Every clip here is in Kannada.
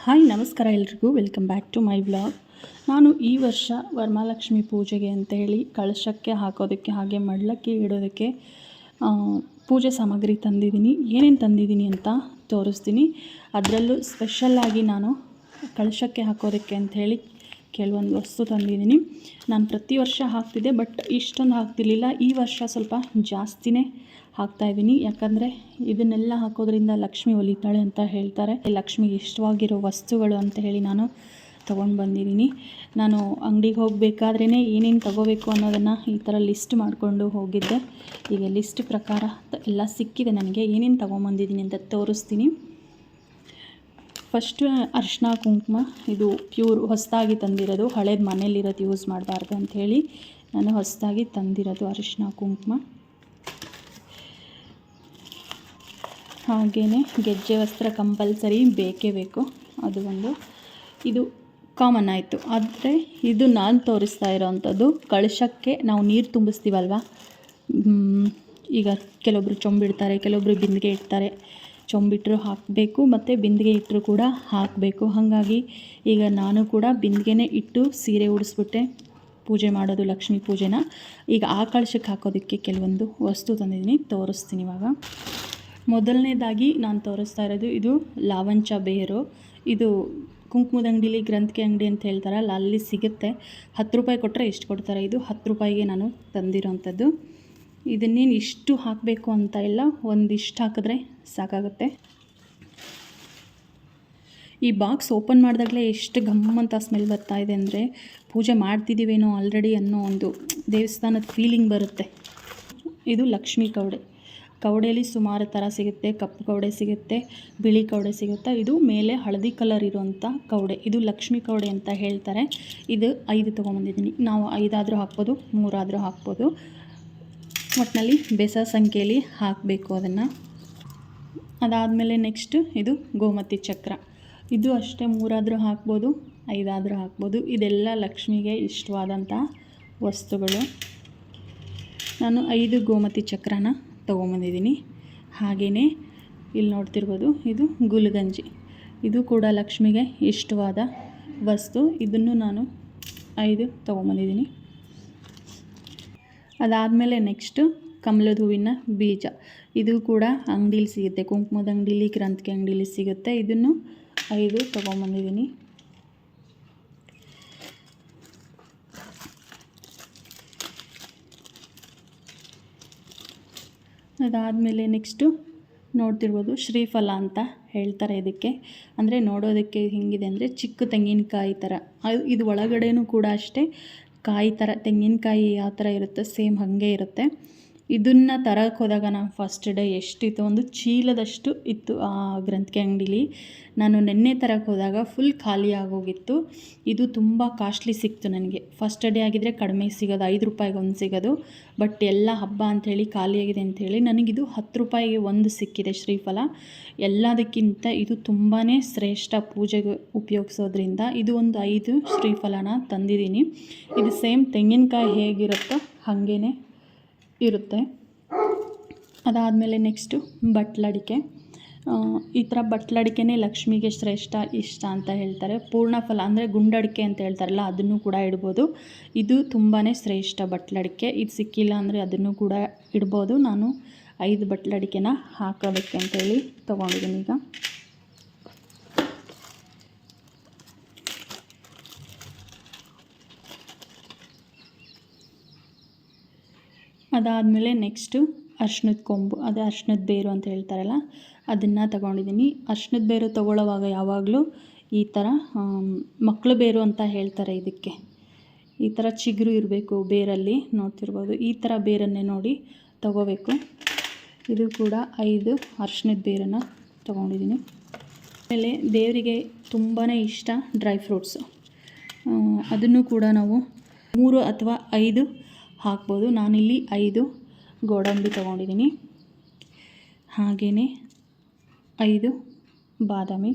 ಹಾಯ್ ನಮಸ್ಕಾರ ಎಲ್ರಿಗೂ, welcome back to my vlog. ನಾನು ಈ ವರ್ಷ ವರಮಹಾಲಕ್ಷ್ಮಿ ಪೂಜೆಗೆ ಅಂತೇಳಿ ಕಳಶಕ್ಕೆ ಹಾಕೋದಕ್ಕೆ ಹಾಗೆ ಮಡ್ಲಕ್ಕೆ ಇಡೋದಕ್ಕೆ ಪೂಜೆ ಸಾಮಗ್ರಿ ತಂದಿದ್ದೀನಿ. ಏನೇನು ತಂದಿದ್ದೀನಿ ಅಂತ ತೋರಿಸ್ತೀನಿ. ಅದರಲ್ಲೂ ಸ್ಪೆಷಲ್ಲಾಗಿ ನಾನು ಕಳಶಕ್ಕೆ ಹಾಕೋದಕ್ಕೆ ಅಂಥೇಳಿ ಕೆಲವೊಂದು ವಸ್ತು ತಂದಿದ್ದೀನಿ. ನಾನು ಪ್ರತಿ ವರ್ಷ ಹಾಕ್ತಿದ್ದೆ, ಬಟ್ ಇಷ್ಟೊಂದು ಹಾಕ್ತಿರ್ಲಿಲ್ಲ. ಈ ವರ್ಷ ಸ್ವಲ್ಪ ಜಾಸ್ತಿನೇ ಹಾಕ್ತಾಯಿದ್ದೀನಿ. ಯಾಕಂದರೆ ಇದನ್ನೆಲ್ಲ ಹಾಕೋದ್ರಿಂದ ಲಕ್ಷ್ಮಿ ಒಲಿತಾಳೆ ಅಂತ ಹೇಳ್ತಾರೆ. ಲಕ್ಷ್ಮಿಗೆ ಇಷ್ಟವಾಗಿರೋ ವಸ್ತುಗಳು ಅಂತ ಹೇಳಿ ನಾನು ತೊಗೊಂಡು ಬಂದಿದ್ದೀನಿ. ನಾನು ಅಂಗಡಿಗೆ ಹೋಗಬೇಕಾದ್ರೇ ಏನೇನು ತೊಗೋಬೇಕು ಅನ್ನೋದನ್ನು ಈ ಥರ ಲಿಸ್ಟ್ ಮಾಡಿಕೊಂಡು ಹೋಗಿದ್ದೆ. ಈಗ ಲಿಸ್ಟ್ ಪ್ರಕಾರ ಎಲ್ಲ ಸಿಕ್ಕಿದೆ ನನಗೆ. ಏನೇನು ತೊಗೊಂಬಂದಿದ್ದೀನಿ ಅಂತ ತೋರಿಸ್ತೀನಿ. ಫಸ್ಟು ಅರಿಶಿನ ಕುಂಕುಮ. ಇದು ಪ್ಯೂರ್ ಹೊಸದಾಗಿ ತಂದಿರೋದು, ಹಳೇದು ಮನೇಲಿರೋದು ಯೂಸ್ ಮಾಡಬಾರ್ದು ಅಂಥೇಳಿ ನಾನು ಹೊಸದಾಗಿ ತಂದಿರೋದು ಅರಿಶಿನ ಕುಂಕುಮ. ಹಾಗೆಯೇ ಗೆಜ್ಜೆ ವಸ್ತ್ರ ಕಂಪಲ್ಸರಿ ಬೇಕೇ ಬೇಕು, ಅದು ಒಂದು. ಇದು ಕಾಮನ್ ಆಯಿತು. ಆದರೆ ಇದು ನಾನು ತೋರಿಸ್ತಾ ಇರೋವಂಥದ್ದು ಕಳಶಕ್ಕೆ ನಾವು ನೀರು ತುಂಬಿಸ್ತೀವಲ್ವ. ಈಗ ಕೆಲವೊಬ್ಬರು ಚೊಂಬಿಡ್ತಾರೆ, ಕೆಲವೊಬ್ಬರು ಬಿಂದಿಗೆ ಇಡ್ತಾರೆ. ಚೊಂಬಿಟ್ಟರು ಹಾಕಬೇಕು ಮತ್ತು ಬಿಂದಿಗೆ ಇಟ್ಟರು ಕೂಡ ಹಾಕಬೇಕು. ಹಾಗಾಗಿ ಈಗ ನಾನು ಕೂಡ ಬಿಂದಿಗೆನೇ ಇಟ್ಟು ಸೀರೆ ಉಡಿಸ್ಬಿಟ್ಟೆ ಪೂಜೆ ಮಾಡೋದು, ಲಕ್ಷ್ಮೀ ಪೂಜೆನ. ಈಗ ಆ ಕಳಶಕ್ಕೆ ಹಾಕೋದಕ್ಕೆ ಕೆಲವೊಂದು ವಸ್ತು ತಂದಿದ್ದೀನಿ, ತೋರಿಸ್ತೀನಿ ಇವಾಗ. ಮೊದಲನೇದಾಗಿ ನಾನು ತೋರಿಸ್ತಾ ಇರೋದು ಇದು ಲಾವಂಚ ಬೇರು. ಇದು ಕುಂಕುಮದ ಅಂಗಡೀಲಿ, ಗ್ರಂಥಿಗೆ ಅಂಗಡಿ ಅಂತ ಹೇಳ್ತಾರಲ್ಲ, ಅಲ್ಲಿ ಸಿಗುತ್ತೆ. 10 ರೂಪಾಯಿ ಕೊಟ್ಟರೆ ಇಷ್ಟು ಕೊಡ್ತಾರೆ. ಇದು 10 ರೂಪಾಯಿಗೆ ನಾನು ತಂದಿರೋಂಥದ್ದು. ಇದನ್ನೇನು ಇಷ್ಟು ಹಾಕಬೇಕು ಅಂತ ಇಲ್ಲ, ಒಂದಿಷ್ಟು ಹಾಕಿದ್ರೆ ಸಾಕಾಗುತ್ತೆ. ಈ ಬಾಕ್ಸ್ ಓಪನ್ ಮಾಡಿದಾಗಲೇ ಎಷ್ಟು ಗಮ್ಮಂತ ಸ್ಮೆಲ್ ಬರ್ತಾ ಇದೆ ಅಂದರೆ, ಪೂಜೆ ಮಾಡ್ತಿದ್ದೀವೇನೋ ಆಲ್ರೆಡಿ ಅನ್ನೋ ಒಂದು ದೇವಸ್ಥಾನದ ಫೀಲಿಂಗ್ ಬರುತ್ತೆ. ಇದು ಲಕ್ಷ್ಮೀ ಕವಡೆ. ಕವಡೆಯಲ್ಲಿ ಸುಮಾರು ಥರ ಸಿಗುತ್ತೆ. ಕಪ್ಪು ಕವಡೆ ಸಿಗುತ್ತೆ, ಬಿಳಿ ಕವಡೆ ಸಿಗುತ್ತೆ. ಇದು ಮೇಲೆ ಹಳದಿ ಕಲರ್ ಇರೋಂಥ ಕವಡೆ, ಇದು ಲಕ್ಷ್ಮೀ ಕವಡೆ ಅಂತ ಹೇಳ್ತಾರೆ. ಇದು 5 ತೊಗೊಂಬಂದಿದ್ದೀನಿ. ನಾವು 5 ಆದರೂ ಹಾಕ್ಬೋದು, 3 ಆದರೂ ಹಾಕ್ಬೋದು. ಒಟ್ಟಿನಲ್ಲಿ ಬೆಸ ಸಂಖ್ಯೆಯಲ್ಲಿ ಹಾಕಬೇಕು ಅದನ್ನು. ಅದಾದಮೇಲೆ ನೆಕ್ಸ್ಟು ಇದು ಗೋಮತಿ ಚಕ್ರ. ಇದು ಅಷ್ಟೇ, 3 ಆದರೂ ಹಾಕ್ಬೋದು, 5 ಆದರೂ ಹಾಕ್ಬೋದು. ಇದೆಲ್ಲ ಲಕ್ಷ್ಮಿಗೆ ಇಷ್ಟವಾದಂಥ ವಸ್ತುಗಳು. ನಾನು 5 ಗೋಮತಿ ಚಕ್ರನ ತೊಗೊಂಬಂದಿದ್ದೀನಿ. ಹಾಗೆಯೇ ಇಲ್ಲಿ ನೋಡ್ತಿರ್ಬೋದು, ಇದು ಗುಲ್ಗಂಜಿ. ಇದು ಕೂಡ ಲಕ್ಷ್ಮಿಗೆ ಇಷ್ಟವಾದ ವಸ್ತು. ಇದನ್ನು ನಾನು 5 ತೊಗೊಂಬಂದಿದ್ದೀನಿ. ಅದಾದಮೇಲೆ ನೆಕ್ಸ್ಟು ಕಮಲದ ಹೂವಿನ ಬೀಜ. ಇದು ಕೂಡ ಅಂಗಡೀಲಿ ಸಿಗುತ್ತೆ, ಕುಂಕುಮದ ಅಂಗಡೀಲಿ, ಗ್ರಂಥಿಗೆ ಅಂಗಡೀಲಿ ಸಿಗುತ್ತೆ. ಇದನ್ನು 5 ತೊಗೊಂಬಂದಿದ್ದೀನಿ. ಅದಾದಮೇಲೆ ನೆಕ್ಸ್ಟು ನೋಡ್ತಿರ್ಬೋದು, ಶ್ರೀಫಲ ಅಂತ ಹೇಳ್ತಾರೆ ಇದಕ್ಕೆ. ಅಂದರೆ ನೋಡೋದಕ್ಕೆ ಹೇಗಿದೆ ಅಂದರೆ ಚಿಕ್ಕ ತೆಂಗಿನಕಾಯಿ ಥರ. ಇದು ಒಳಗಡೆನೂ ಕೂಡ ಅಷ್ಟೇ ಕಾಯಿ ಥರ, ತೆಂಗಿನಕಾಯಿ ಯಾವ ಥರ ಇರುತ್ತೆ ಸೇಮ್ ಹಾಗೆ ಇರುತ್ತೆ. ಇದನ್ನು ತರಕ್ಕೆ ಹೋದಾಗ ನಾನು ಫಸ್ಟ್ ಡೇ ಎಷ್ಟಿತ್ತು, ಒಂದು ಚೀಲದಷ್ಟು ಇತ್ತು ಆ ಗ್ರಂಥಿಗೆ ಅಂಗಡೀಲಿ. ನಾನು ನಿನ್ನೆ ತರಕ್ಕೆ ಹೋದಾಗ ಫುಲ್ ಖಾಲಿ ಆಗೋಗಿತ್ತು. ಇದು ತುಂಬ ಕಾಸ್ಟ್ಲಿ ಸಿಕ್ತು ನನಗೆ. ಫಸ್ಟ್ ಡೇ ಆಗಿದ್ದರೆ ಕಡಿಮೆ ಸಿಗೋದು, 5 ರೂಪಾಯಿಗೆ ಒಂದು ಸಿಗೋದು. ಬಟ್ ಎಲ್ಲ ಹಬ್ಬ ಅಂಥೇಳಿ ಖಾಲಿಯಾಗಿದೆ ಅಂಥೇಳಿ ನನಗಿದು 10 ರೂಪಾಯಿಗೆ ಒಂದು ಸಿಕ್ಕಿದೆ ಶ್ರೀಫಲ. ಎಲ್ಲದಕ್ಕಿಂತ ಇದು ತುಂಬಾ ಶ್ರೇಷ್ಠ ಪೂಜೆಗೆ ಉಪಯೋಗಿಸೋದ್ರಿಂದ ಇದು ಒಂದು 5 ಶ್ರೀಫಲನ ತಂದಿದ್ದೀನಿ. ಇದು ಸೇಮ್ ತೆಂಗಿನಕಾಯಿ ಹೇಗಿರುತ್ತೋ ಹಾಗೇ ಇರುತ್ತೆ. ಅದಾದಮೇಲೆ ನೆಕ್ಸ್ಟು ಬಟ್ಲಡಿಕೆ. ಈ ಥರ ಬಟ್ಲಡಿಕೆನೇ ಲಕ್ಷ್ಮಿಗೆ ಶ್ರೇಷ್ಠ ಇಷ್ಟ ಅಂತ ಹೇಳ್ತಾರೆ. ಪೂರ್ಣಫಲ ಅಂದರೆ ಗುಂಡಡಿಕೆ ಅಂತ ಹೇಳ್ತಾರಲ್ಲ, ಅದನ್ನು ಕೂಡ ಇಡ್ಬೋದು. ಇದು ತುಂಬಾ ಶ್ರೇಷ್ಠ ಬಟ್ಲಡಿಕೆ. ಇದು ಸಿಕ್ಕಿಲ್ಲ ಅಂದರೆ ಅದನ್ನು ಕೂಡ ಇಡ್ಬೋದು. ನಾನು 5 ಬಟ್ಲಡಿಕೆನ ಹಾಕೋದಕ್ಕೆ ಅಂತೇಳಿ ತೊಗೊಂಡಿದ್ದೀನಿ. ಈಗ ಅದಾದಮೇಲೆ ನೆಕ್ಸ್ಟು ಅರ್ಶಿಣದ ಕೊಂಬು, ಅದು ಅರ್ಶಿಣದ ಬೇರು ಅಂತ ಹೇಳ್ತಾರಲ್ಲ, ಅದನ್ನು ತಗೊಂಡಿದ್ದೀನಿ. ಅರ್ಶಿಣದ ಬೇರು ತೊಗೊಳ್ಳೋವಾಗ ಯಾವಾಗಲೂ ಈ ಥರ ಮಕ್ಕಳು ಬೇರು ಅಂತ ಹೇಳ್ತಾರೆ ಇದಕ್ಕೆ. ಈ ಥರ ಚಿಗುರು ಇರಬೇಕು ಬೇರಲ್ಲಿ, ನೋಡ್ತಿರ್ಬೋದು. ಈ ಥರ ಬೇರನ್ನೇ ನೋಡಿ ತೊಗೋಬೇಕು. ಇದು ಕೂಡ 5 ಅರ್ಶಿಣದ ಬೇರನ್ನು ತೊಗೊಂಡಿದ್ದೀನಿ. ಆಮೇಲೆ ದೇವರಿಗೆ ತುಂಬಾ ಇಷ್ಟ ಡ್ರೈ ಫ್ರೂಟ್ಸು. ಅದನ್ನು ಕೂಡ ನಾವು 3 ಅಥವಾ 5 ಹಾಕ್ಬೋದು. ನಾನಿಲ್ಲಿ 5 ಗೋಡಂಬಿ ತೊಗೊಂಡಿದ್ದೀನಿ. ಹಾಗೆಯೇ 5 ಬಾದಾಮಿ,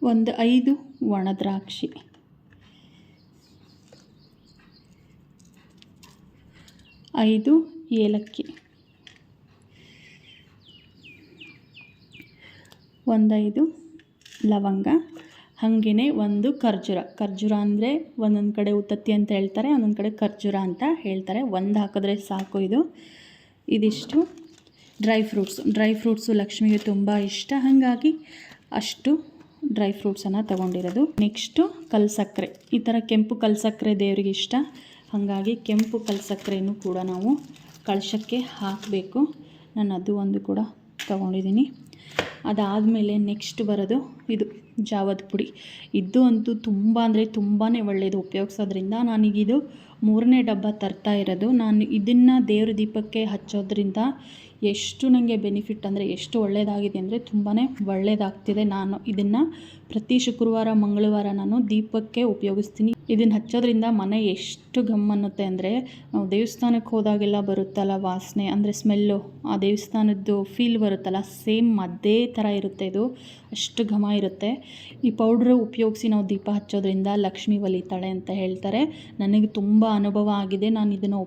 5 ಒಣ ದ್ರಾಕ್ಷಿ, 5 ಏಲಕ್ಕಿ, ಒಂದು 5 ಲವಂಗ, ಹಾಗೆಯೇ ಒಂದು ಖರ್ಜೂರ ಅಂದರೆ ಒಂದೊಂದು ಕಡೆ ಉತ್ತತ್ತಿ ಅಂತ ಹೇಳ್ತಾರೆ, ಒಂದೊಂದು ಕಡೆ ಖರ್ಜೂರ ಅಂತ ಹೇಳ್ತಾರೆ. ಒಂದು ಹಾಕಿದ್ರೆ ಸಾಕು. ಇದಿಷ್ಟು ಡ್ರೈ ಫ್ರೂಟ್ಸು ಲಕ್ಷ್ಮಿಗೆ ತುಂಬ ಇಷ್ಟ, ಹಾಗಾಗಿ ಅಷ್ಟು ಡ್ರೈ ಫ್ರೂಟ್ಸನ್ನು ತೊಗೊಂಡಿರೋದು. ನೆಕ್ಸ್ಟು ಕಲ್ಸಕ್ಕರೆ. ಈ ಥರ ಕೆಂಪು ಕಲ್ಸಕ್ಕರೆ ದೇವರಿಗೆ ಇಷ್ಟ, ಹಾಗಾಗಿ ಕೆಂಪು ಕಲ್ಸಕ್ಕರೆನೂ ಕೂಡ ನಾವು ಕಳಶಕ್ಕೆ ಹಾಕಬೇಕು. ನಾನು ಅದು ಒಂದು ಕೂಡ ತೊಗೊಂಡಿದ್ದೀನಿ. ಅದಾದಮೇಲೆ ನೆಕ್ಸ್ಟ್ ಬರೋದು ಇದು ಜಾವದ ಪುಡಿ. ಇದು ಅಂತೂ ತುಂಬ ಅಂದರೆ ತುಂಬಾ ಒಳ್ಳೆಯದು ಉಪಯೋಗಿಸೋದ್ರಿಂದ. ನಾನೀಗಿದು 3ನೇ ಡಬ್ಬ ತರ್ತಾ ಇರೋದು. ನಾನು ಇದನ್ನು ದೇವ್ರ ದೀಪಕ್ಕೆ ಹಚ್ಚೋದ್ರಿಂದ ಎಷ್ಟು ನನಗೆ ಬೆನಿಫಿಟ್ ಅಂದರೆ ಎಷ್ಟು ಒಳ್ಳೆಯದಾಗಿದೆ ಅಂದರೆ ತುಂಬಾ ಒಳ್ಳೆಯದಾಗ್ತಿದೆ. ನಾನು ಇದನ್ನು ಪ್ರತಿ ಶುಕ್ರವಾರ ಮಂಗಳವಾರ ನಾನು ದೀಪಕ್ಕೆ ಉಪಯೋಗಿಸ್ತೀನಿ. ಇದನ್ನು ಹಚ್ಚೋದ್ರಿಂದ ಮನೆ ಎಷ್ಟು ಘಮ್ ಅನ್ನುತ್ತೆ ಅಂದರೆ, ನಾವು ದೇವಸ್ಥಾನಕ್ಕೆ ಹೋದಾಗೆಲ್ಲ ಬರುತ್ತಲ್ಲ ವಾಸನೆ, ಅಂದರೆ ಸ್ಮೆಲ್ಲು, ಆ ದೇವಸ್ಥಾನದ್ದು ಫೀಲ್ ಬರುತ್ತಲ್ಲ, ಸೇಮ್ ಅದೇ ಥರ ಇರುತ್ತೆ. ಇದು ಅಷ್ಟು ಘಮ ಇರುತ್ತೆ. ಈ ಪೌಡ್ರ್ ಉಪಯೋಗಿಸಿ ನಾವು ದೀಪ ಹಚ್ಚೋದ್ರಿಂದ ಲಕ್ಷ್ಮಿ ಒಲಿತಾಳೆ ಅಂತ ಹೇಳ್ತಾರೆ. ನನಗೆ ತುಂಬ ಅನುಭವ ಆಗಿದೆ. ನಾನು ಇದನ್ನು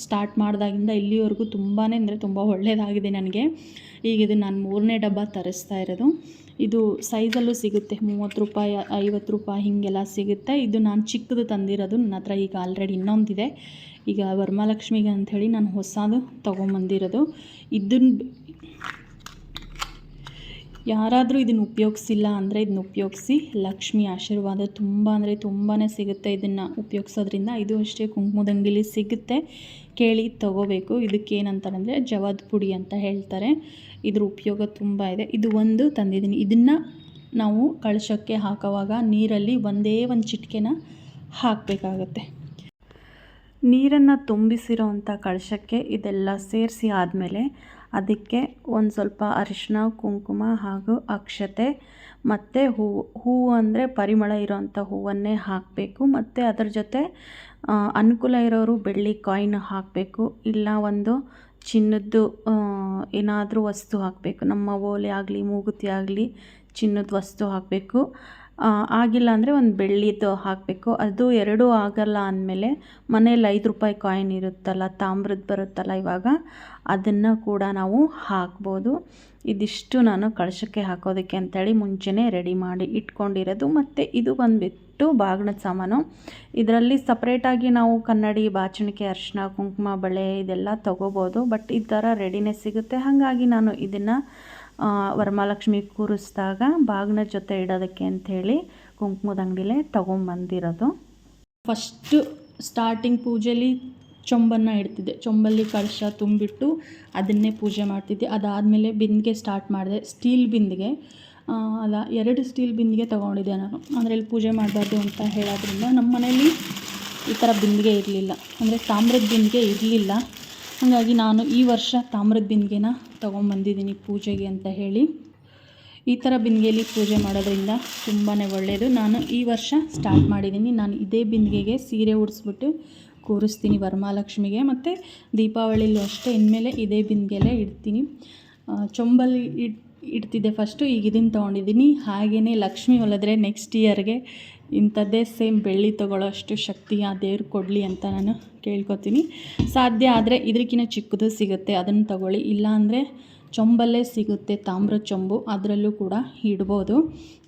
ಸ್ಟಾರ್ಟ್ ಮಾಡಿದಾಗಿಂದ ಇಲ್ಲಿವರೆಗೂ ತುಂಬಾ ಅಂದರೆ ತುಂಬ ಒಳ್ಳೆಯದಾಗಿದೆ ನನಗೆ. ಈಗ ಇದು ನಾನು 3ನೇ ಡಬ್ಬ ತರಿಸ್ತಾ ಇರೋದು. ಇದು ಸೈಜಲ್ಲೂ ಸಿಗುತ್ತೆ, 30 ರೂಪಾಯಿ 50 ರೂಪಾಯಿ ಹೀಗೆಲ್ಲ ಸಿಗುತ್ತೆ. ಇದು ನಾನು ಚಿಕ್ಕದು ತಂದಿರೋದು. ನನ್ನ ಹತ್ರ ಈಗ ಆಲ್ರೆಡಿ ಇನ್ನೊಂದಿದೆ. ಈಗ ವರಮಹಾಲಕ್ಷ್ಮಿಗೆ ಅಂಥೇಳಿ ನಾನು ಹೊಸದು ತೊಗೊಂಬಂದಿರೋದು. ಯಾರಾದರೂ ಇದನ್ನು ಉಪಯೋಗಿಸಿಲ್ಲ ಅಂದರೆ ಇದನ್ನು ಉಪಯೋಗಿಸಿ. ಲಕ್ಷ್ಮಿ ಆಶೀರ್ವಾದ ತುಂಬ ಅಂದರೆ ತುಂಬಾ ಸಿಗುತ್ತೆ ಇದನ್ನು ಉಪಯೋಗಿಸೋದ್ರಿಂದ. ಇದು ಅಷ್ಟೇ ಕುಂಕುಮದ ಅಂಗಡಿಲಿ ಸಿಗುತ್ತೆ, ಕೇಳಿ ತೊಗೋಬೇಕು. ಇದಕ್ಕೇನಂತಾರಂದರೆ ಜವಾದ ಪುಡಿ ಅಂತ ಹೇಳ್ತಾರೆ. ಇದ್ರ ಉಪಯೋಗ ತುಂಬ ಇದೆ. ಇದು ಒಂದು ತಂದಿದ್ದೀನಿ. ಇದನ್ನು ನಾವು ಕಳಶಕ್ಕೆ ಹಾಕೋವಾಗ ನೀರಲ್ಲಿ ಒಂದೇ ಒಂದು ಚಿಟಿಕೆನ ಹಾಕಬೇಕಾಗತ್ತೆ. ನೀರನ್ನು ತುಂಬಿಸಿರೋ ಅಂಥ ಕಳಶಕ್ಕೆ ಇದೆಲ್ಲ ಸೇರಿಸಿ ಆದಮೇಲೆ ಅದಕ್ಕೆ ಒಂದು ಸ್ವಲ್ಪ ಅರಿಶಿನ, ಕುಂಕುಮ ಹಾಗೂ ಅಕ್ಷತೆ ಮತ್ತು ಹೂವು ಅಂದರೆ ಪರಿಮಳ ಇರೋವಂಥ ಹೂವನ್ನೇ ಹಾಕಬೇಕು. ಮತ್ತು ಅದರ ಜೊತೆ ಅನುಕೂಲ ಇರೋರು ಬೆಳ್ಳಿ ಕಾಯಿನ್ ಹಾಕಬೇಕು, ಇಲ್ಲ ಒಂದು ಚಿನ್ನದ್ದು ಏನಾದರೂ ವಸ್ತು ಹಾಕಬೇಕು. ನಮ್ಮ ಓಲೆ ಆಗಲಿ ಮೂಗುತಿ ಆಗಲಿ ಚಿನ್ನದ ವಸ್ತು ಹಾಕಬೇಕು. ಆಗಿಲ್ಲ ಅಂದರೆ ಒಂದು ಬೆಳ್ಳಿದು ಹಾಕಬೇಕು. ಅದು ಎರಡೂ ಆಗಲ್ಲ ಅಂದಮೇಲೆ ಮನೇಲಿ 5 ರೂಪಾಯಿ ಕಾಯಿನ್ ಇರುತ್ತಲ್ಲ, ತಾಮ್ರದ್ದು ಬರುತ್ತಲ್ಲ ಇವಾಗ, ಅದನ್ನು ಕೂಡ ನಾವು ಹಾಕ್ಬೋದು. ಇದಿಷ್ಟು ನಾನು ಕಳಶಕ್ಕೆ ಹಾಕೋದಕ್ಕೆ ಅಂತೇಳಿ ಮುಂಚೆನೇ ರೆಡಿ ಮಾಡಿ ಇಟ್ಕೊಂಡಿರೋದು. ಮತ್ತು ಇದು ಬಂದುಬಿಟ್ಟು ಬಾಗಿಣದ ಸಾಮಾನು. ಇದರಲ್ಲಿ ಸಪ್ರೇಟಾಗಿ ನಾವು ಕನ್ನಡಿ, ಬಾಚಣಿಕೆ, ಅರಿಶಿನ, ಕುಂಕುಮ, ಬಳೆ ಇದೆಲ್ಲ ತೊಗೋಬೋದು. ಬಟ್ ಈ ಥರ ರೆಡಿನೇ ಸಿಗುತ್ತೆ. ಹಾಗಾಗಿ ನಾನು ಇದನ್ನು ವರಮಹಾಲಕ್ಷ್ಮಿ ಕೂರಿಸಿದಾಗ ಬಾಗಿಣದ ಜೊತೆ ಇಡೋದಕ್ಕೆ ಅಂಥೇಳಿ ಕುಂಕುಮದ ಅಂಗಡಿಲೇ ತೊಗೊಂಬಂದಿರೋದು. ಫಸ್ಟು ಸ್ಟಾರ್ಟಿಂಗ್ ಪೂಜೆಯಲ್ಲಿ ಚೊಂಬನ್ನು ಇಡ್ತಿದ್ದೆ. ಚೊಂಬಲ್ಲಿ ಕಳಶ ತುಂಬಿಟ್ಟು ಅದನ್ನೇ ಪೂಜೆ ಮಾಡ್ತಿದ್ದೆ. ಅದಾದಮೇಲೆ ಬಿಂದಿಗೆ ಸ್ಟಾರ್ಟ್ ಮಾಡಿದೆ. ಸ್ಟೀಲ್ ಬಿಂದಿಗೆ 2 ಸ್ಟೀಲ್ ಬಿಂದಿಗೆ ತೊಗೊಂಡಿದ್ದೆ ನಾನು. ಅದರಲ್ಲಿ ಪೂಜೆ ಮಾಡಬಾರ್ದು ಅಂತ ಹೇಳೋದ್ರಿಂದ ನಮ್ಮ ಮನೇಲಿ ಈ ಥರ ಬಿಂದಿಗೆ ಇರಲಿಲ್ಲ, ಅಂದರೆ ತಾಮ್ರದ ಬಿಂದಿಗೆ ಇರಲಿಲ್ಲ. ಹಾಗಾಗಿ ನಾನು ಈ ವರ್ಷ ತಾಮ್ರದ ಬಿಂದಿಗೆನ ತೊಗೊಂಬಂದಿದ್ದೀನಿ ಪೂಜೆಗೆ ಅಂತ ಹೇಳಿ. ಈ ಥರ ಬಿಂದಿಗೆಯಲ್ಲಿ ಪೂಜೆ ಮಾಡೋದ್ರಿಂದ ತುಂಬಾ ಒಳ್ಳೆಯದು. ನಾನು ಈ ವರ್ಷ ಸ್ಟಾರ್ಟ್ ಮಾಡಿದ್ದೀನಿ. ನಾನು ಇದೇ ಬಿಂದಿಗೆಗೆ ಸೀರೆ ಉಡಿಸ್ಬಿಟ್ಟು ಕೂರಿಸ್ತೀನಿ ವರಮಹಾಲಕ್ಷ್ಮಿಗೆ. ಮತ್ತು ದೀಪಾವಳಿಲೂ ಅಷ್ಟೇ ಇನ್ಮೇಲೆ ಇದೇ ಬಿಂದಿಗೆಯಲ್ಲೇ ಇಡ್ತೀನಿ. ಚೊಂಬಲ್ಲಿ ಇಡ್ತಿದ್ದೆ ಫಸ್ಟು, ಈಗ ಇದನ್ನು ತೊಗೊಂಡಿದ್ದೀನಿ. ಹಾಗೆಯೇ ಲಕ್ಷ್ಮಿ ಒಲಿದ್ರೆ ನೆಕ್ಸ್ಟ್ ಇಯರ್ಗೆ ಇಂಥದ್ದೇ ಸೇಮ್ ಬೆಳ್ಳಿ ತೊಗೊಳ್ಳೋ ಅಷ್ಟು ಶಕ್ತಿ ಆ ದೇವ್ರು ಕೊಡಲಿ ಅಂತ ನಾನು ಕೇಳ್ಕೊತೀನಿ. ಸಾಧ್ಯ ಆದರೆ ಇದಕ್ಕಿಂತ ಚಿಕ್ಕದು ಸಿಗುತ್ತೆ, ಅದನ್ನು ತಗೊಳ್ಳಿ. ಇಲ್ಲಾಂದರೆ ಚೊಂಬಲ್ಲೇ ಸಿಗುತ್ತೆ, ತಾಮ್ರ ಚೊಂಬು, ಅದರಲ್ಲೂ ಕೂಡ ಇಡ್ಬೋದು.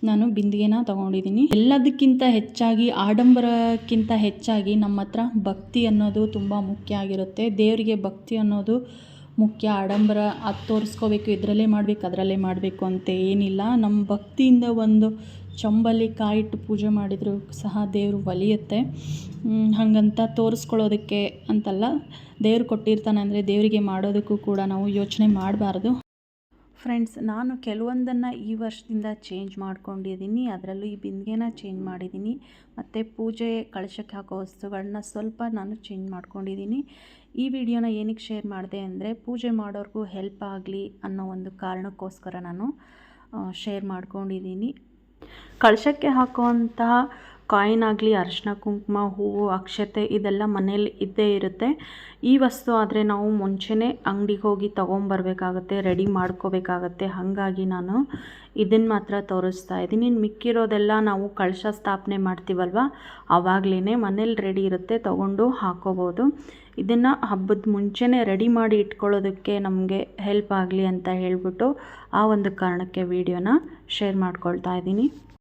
ನಾನು ಬಿಂದಿಗೆನ ತೊಗೊಂಡಿದ್ದೀನಿ. ಎಲ್ಲದಕ್ಕಿಂತ ಹೆಚ್ಚಾಗಿ, ಆಡಂಬರಕ್ಕಿಂತ ಹೆಚ್ಚಾಗಿ ನಮ್ಮ ಹತ್ರ ಭಕ್ತಿ ಅನ್ನೋದು ತುಂಬ ಮುಖ್ಯ ಆಗಿರುತ್ತೆ. ದೇವರಿಗೆ ಭಕ್ತಿ ಅನ್ನೋದು ಮುಖ್ಯ. ಆಡಂಬರ ಅದು ತೋರಿಸ್ಕೋಬೇಕು, ಇದರಲ್ಲೇ ಮಾಡಬೇಕು ಅದರಲ್ಲೇ ಮಾಡಬೇಕು ಅಂತ ಏನಿಲ್ಲ. ನಮ್ಮ ಭಕ್ತಿಯಿಂದ ಒಂದು ಚೊಂಬಲ್ಲಿ ಕಾಯಿಟ್ಟು ಪೂಜೆ ಮಾಡಿದರೂ ಸಹ ದೇವರು ಒಲಿಯುತ್ತೆ. ಹಾಗಂತ ತೋರಿಸ್ಕೊಳ್ಳೋದಕ್ಕೆ ಅಂತಲ್ಲ, ದೇವ್ರು ಕೊಟ್ಟಿರ್ತಾನೆ ಅಂದರೆ ದೇವರಿಗೆ ಮಾಡೋದಕ್ಕೂ ಕೂಡ ನಾವು ಯೋಚನೆ ಮಾಡಬಾರ್ದು. ಫ್ರೆಂಡ್ಸ್, ನಾನು ಕೆಲವೊಂದನ್ನು ಈ ವರ್ಷದಿಂದ ಚೇಂಜ್ ಮಾಡ್ಕೊಂಡಿದ್ದೀನಿ. ಅದರಲ್ಲೂ ಈ ಬಿಂದಿಗೆನ ಚೇಂಜ್ ಮಾಡಿದ್ದೀನಿ. ಮತ್ತು ಪೂಜೆ ಕಳಶಕ್ಕೆ ಹಾಕೋ ವಸ್ತುಗಳನ್ನ ಸ್ವಲ್ಪ ನಾನು ಚೇಂಜ್ ಮಾಡ್ಕೊಂಡಿದ್ದೀನಿ. ಈ ವಿಡಿಯೋನ ಏನಕ್ಕೆ ಶೇರ್ ಮಾಡಿದೆ ಅಂದರೆ, ಪೂಜೆ ಮಾಡೋರ್ಗೂ ಹೆಲ್ಪ್ ಆಗಲಿ ಅನ್ನೋ ಒಂದು ಕಾರಣಕ್ಕೋಸ್ಕರ ನಾನು ಶೇರ್ ಮಾಡ್ಕೊಂಡಿದ್ದೀನಿ. ಕಳಶಕ್ಕೆ ಹಾಕುವಂತಹ ಕಾಯಿನ್ ಆಗಲಿ, ಅರಿಶಿನ ಕುಂಕುಮ, ಹೂವು, ಅಕ್ಷತೆ ಇದೆಲ್ಲ ಮನೇಲಿ ಇದ್ದೇ ಇರುತ್ತೆ. ಈ ವಸ್ತು ಆದರೆ ನಾವು ಮುಂಚೆನೇ ಅಂಗಡಿಗೆ ಹೋಗಿ ತೊಗೊಂಬರ್ಬೇಕಾಗತ್ತೆ, ರೆಡಿ ಮಾಡ್ಕೋಬೇಕಾಗತ್ತೆ. ಹಾಗಾಗಿ ನಾನು ಇದನ್ನು ಮಾತ್ರ ತೋರಿಸ್ತಾ ಇದ್ದೀನಿ. ಮಿಕ್ಕಿರೋದೆಲ್ಲ ನಾವು ಕಳಶ ಸ್ಥಾಪನೆ ಮಾಡ್ತೀವಲ್ವ, ಆವಾಗಲೇ ಮನೇಲಿ ರೆಡಿ ಇರುತ್ತೆ, ತೊಗೊಂಡು ಹಾಕೋಬೋದು. ಇದನ್ನು ಹಬ್ಬದ ಮುಂಚೆನೇ ರೆಡಿ ಮಾಡಿ ಇಟ್ಕೊಳ್ಳೋದಕ್ಕೆ ನಮಗೆ ಹೆಲ್ಪ್ ಆಗಲಿ ಅಂತ ಹೇಳಿಬಿಟ್ಟು ಆ ಒಂದು ಕಾರಣಕ್ಕೆ ವಿಡಿಯೋನ ಶೇರ್ ಮಾಡ್ಕೊಳ್ತಾ ಇದ್ದೀನಿ.